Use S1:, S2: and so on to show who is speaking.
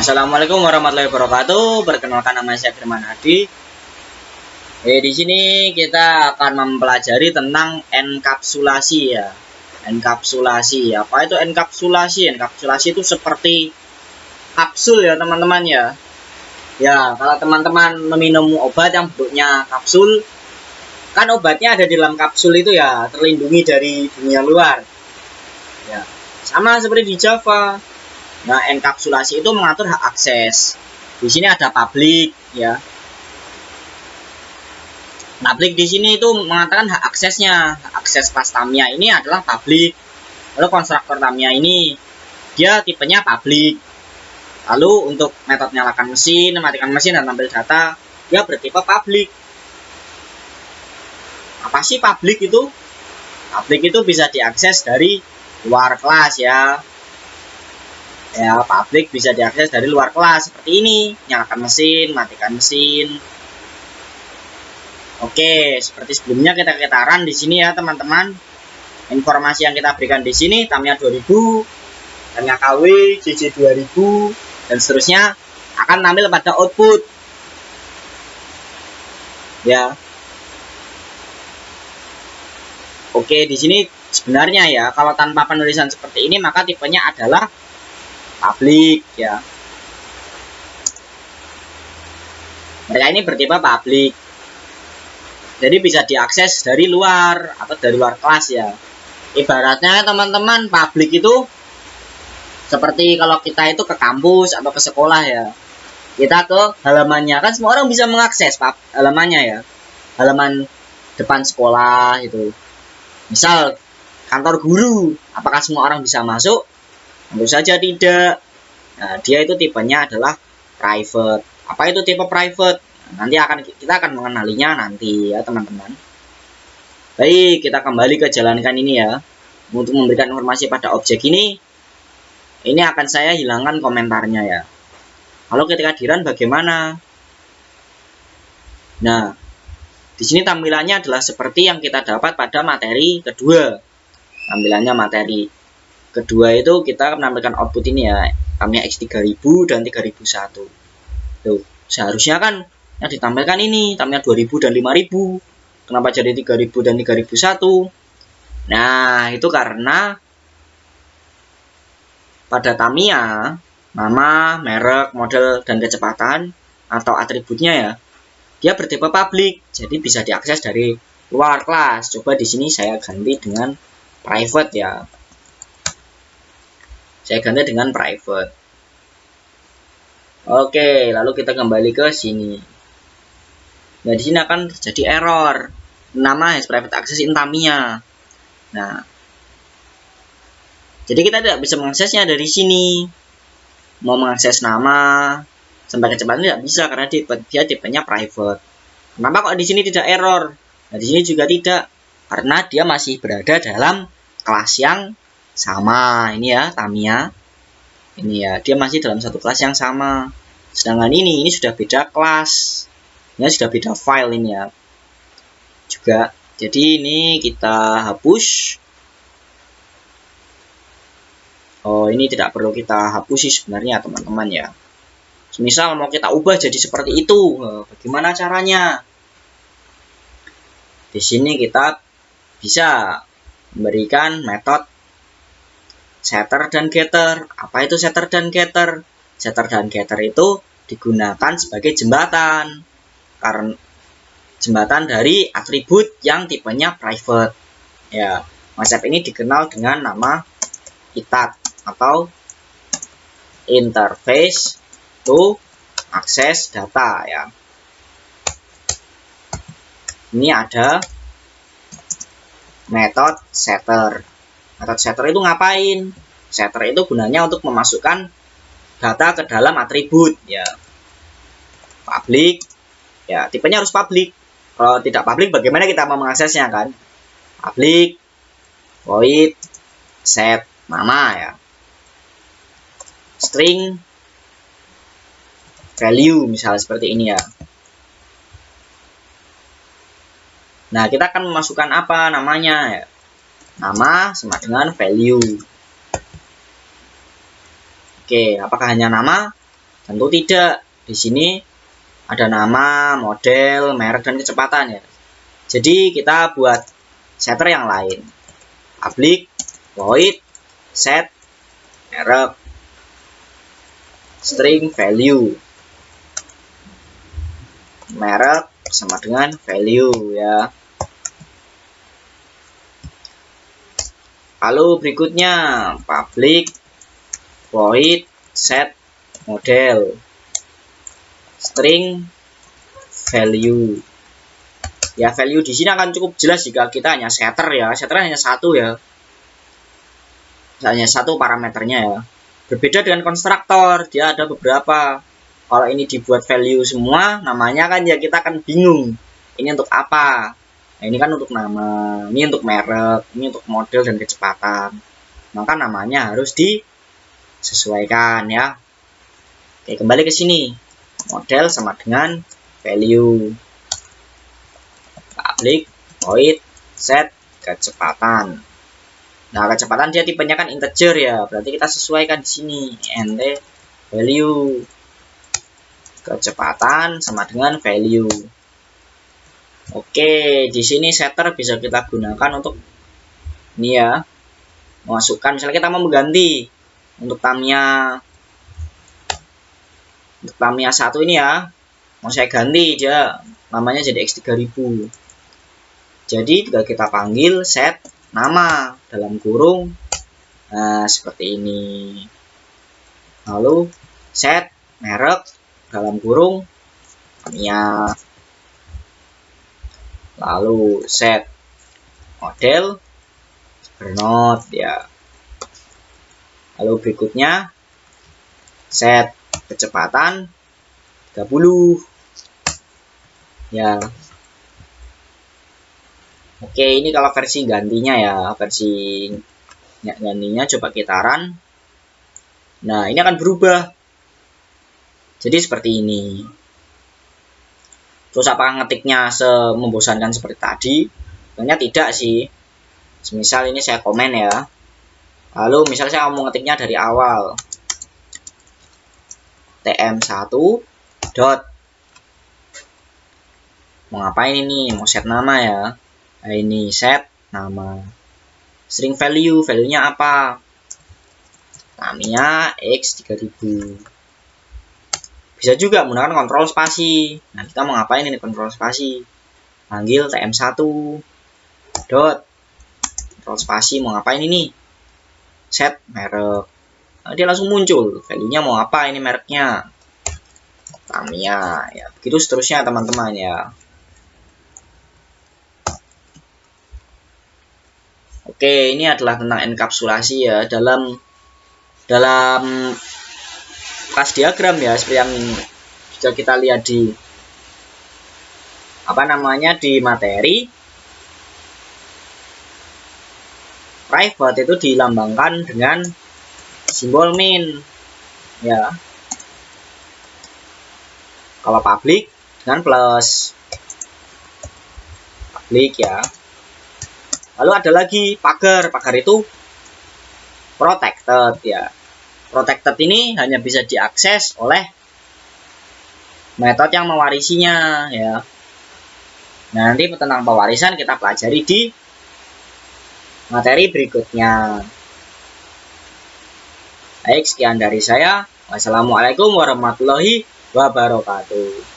S1: Assalamualaikum warahmatullahi wabarakatuh. Perkenalkan, nama saya Firman Hadi. Di sini kita akan mempelajari tentang enkapsulasi ya. Enkapsulasi. Apa itu enkapsulasi? Enkapsulasi itu seperti kapsul ya teman-teman ya. Ya, kalau teman-teman meminum obat yang bentuknya kapsul, kan obatnya ada di dalam kapsul itu ya, terlindungi dari dunia luar. Ya, sama seperti di Java. Nah, enkapsulasi itu mengatur hak akses. Di sini ada publik ya. Publik di sini itu mengatakan hak aksesnya. Hak akses kelas Tamiya ini adalah publik. Lalu konstruktor Tamiya ini dia tipenya publik. Lalu untuk metode nyalakan mesin, matikan mesin dan tampil data, dia bertipe publik. Apa sih publik itu? Publik itu bisa diakses dari luar kelas ya. Ya, publik bisa diakses dari luar kelas seperti ini, nyalakan mesin, matikan mesin. Oke, seperti sebelumnya kita run di sini ya teman-teman. Informasi yang kita berikan di sini Tamiya 2000, Tamiya KW, JJ 2000 dan seterusnya akan tampil pada output. Ya. Oke, di sini sebenarnya ya kalau tanpa penulisan seperti ini maka tipenya adalah publik ya. Mereka ini bertipe publik. Jadi bisa diakses dari luar atau dari luar kelas ya. Ibaratnya teman-teman publik itu seperti kalau kita itu ke kampus atau ke sekolah ya. Kita ke halamannya, kan semua orang bisa mengakses halamannya ya. Halaman depan sekolah itu. Misal kantor guru, apakah semua orang bisa masuk? Tentu saja tidak. Nah, dia itu tipenya adalah private. Apa itu tipe private? Nanti kita akan mengenalinya nanti ya teman-teman. Baik, kita kembali ke jalankan ini ya. Untuk memberikan informasi pada objek ini akan saya hilangkan komentarnya ya. Lalu ketika di run bagaimana? Nah, di sini tampilannya adalah seperti yang kita dapat pada materi kedua. Tampilannya materi kedua itu kita menampilkan output ini ya, Tamiya X3000 dan 3001. Tuh, seharusnya kan yang ditampilkan ini Tamiya 2000 dan 5000. Kenapa jadi 3000 dan 3001? Nah, itu karena pada Tamiya nama, merek, model dan kecepatan atau atributnya ya, dia bertipe publik, jadi bisa diakses dari luar kelas. Coba di sini saya ganti dengan private ya. Saya ganti dengan private. Oke, lalu kita kembali ke sini. Nah, di sini akan terjadi error. Nama has private access in Tamiya. Nah, jadi kita tidak bisa mengaksesnya dari sini. Mau mengakses nama sampai kecepatan tidak bisa karena dia tipenya private. Kenapa kok di sini tidak error? Nah, di sini juga tidak, karena dia masih berada dalam kelas yang sama. Ini ya Tamiya. Ini ya, dia masih dalam satu kelas yang sama. Sedangkan ini sudah beda kelas. Ini sudah beda file ini ya. Juga. Jadi ini kita hapus. Oh, ini tidak perlu kita hapus sih sebenarnya teman-teman ya. Misal mau kita ubah jadi seperti itu, bagaimana caranya? Di sini kita bisa memberikan metode setter dan getter. Apa itu setter dan getter? Setter dan getter itu digunakan sebagai jembatan. Karena jembatan dari atribut yang tipenya private. Ya, konsep ini dikenal dengan nama ITAT atau interface to access data ya. Ini ada metode setter. Metode setter itu ngapain? Setter itu gunanya untuk memasukkan data ke dalam atribut ya. Public ya, tipenya harus public. Kalau tidak public bagaimana kita mau mengaksesnya kan? Public void set nama ya. String value misalnya seperti ini ya. Nah, kita akan memasukkan apa namanya ya? Nama sama dengan value. Oke, apakah hanya nama? Tentu tidak. Di sini ada nama, model, merek, dan kecepatan ya. Jadi kita buat setter yang lain. Public void set merek string value. Merek sama dengan value ya. Lalu berikutnya public void set model string value. Ya, value di sini akan cukup jelas jika kita hanya setter ya. Setter hanya satu ya. Hanya satu parameternya ya. Berbeda dengan konstruktor, dia ada beberapa. Kalau ini dibuat value semua, namanya kan ya kita akan bingung. Ini untuk apa? Nah, ini kan untuk nama, ini untuk merek, ini untuk model dan kecepatan. Maka namanya harus disesuaikan ya. Oke, kembali ke sini. Model sama dengan value. Public void set kecepatan. Nah, kecepatan dia tipenya kan integer ya, berarti kita sesuaikan di sini int value. Kecepatan sama dengan value. Oke, di sini setter bisa kita gunakan untuk ini ya, masukkan misalnya kita mau mengganti untuk Tamiya 1 ini ya, mau saya ganti dia namanya jadi X3000. Jadi jika kita panggil set nama dalam kurung, nah seperti ini. Lalu set merek dalam kurung Tamiya. Lalu set model Renault ya. Lalu berikutnya set kecepatan 30 ya. Oke, ini kalau versi gantinya ya, versi gantinya coba kita run. Nah, ini akan berubah. Jadi seperti ini. Terus apakah ngetiknya membosankan seperti tadi? Sebenarnya tidak sih. Misal ini saya komen ya. Lalu misalnya saya mau ngetiknya dari awal. tm1 dot. Mau ngapain ini? Mau set nama ya. Nah, ini set nama. String value, value-nya apa? Tamiya X3000. Bisa juga menggunakan kontrol spasi. Nah, kita mau ngapain ini kontrol spasi? Panggil tm1 dot kontrol spasi, mau ngapain ini? Set merek. Nah, dia langsung muncul. Value-nya mau apa ini mereknya? Tamiya ya. Begitu seterusnya teman-teman ya. Oke, ini adalah tentang enkapsulasi ya dalam kelas diagram ya, seperti yang bisa kita lihat di di materi. Private itu dilambangkan dengan simbol min ya. Kalau public dengan plus. Public ya. Lalu ada lagi pagar. Pagar itu protected ya. Protected ini hanya bisa diakses oleh metode yang mewarisinya ya. Nah, nanti tentang pewarisan kita pelajari di materi berikutnya. Baik, sekian dari saya. Wassalamualaikum warahmatullahi wabarakatuh.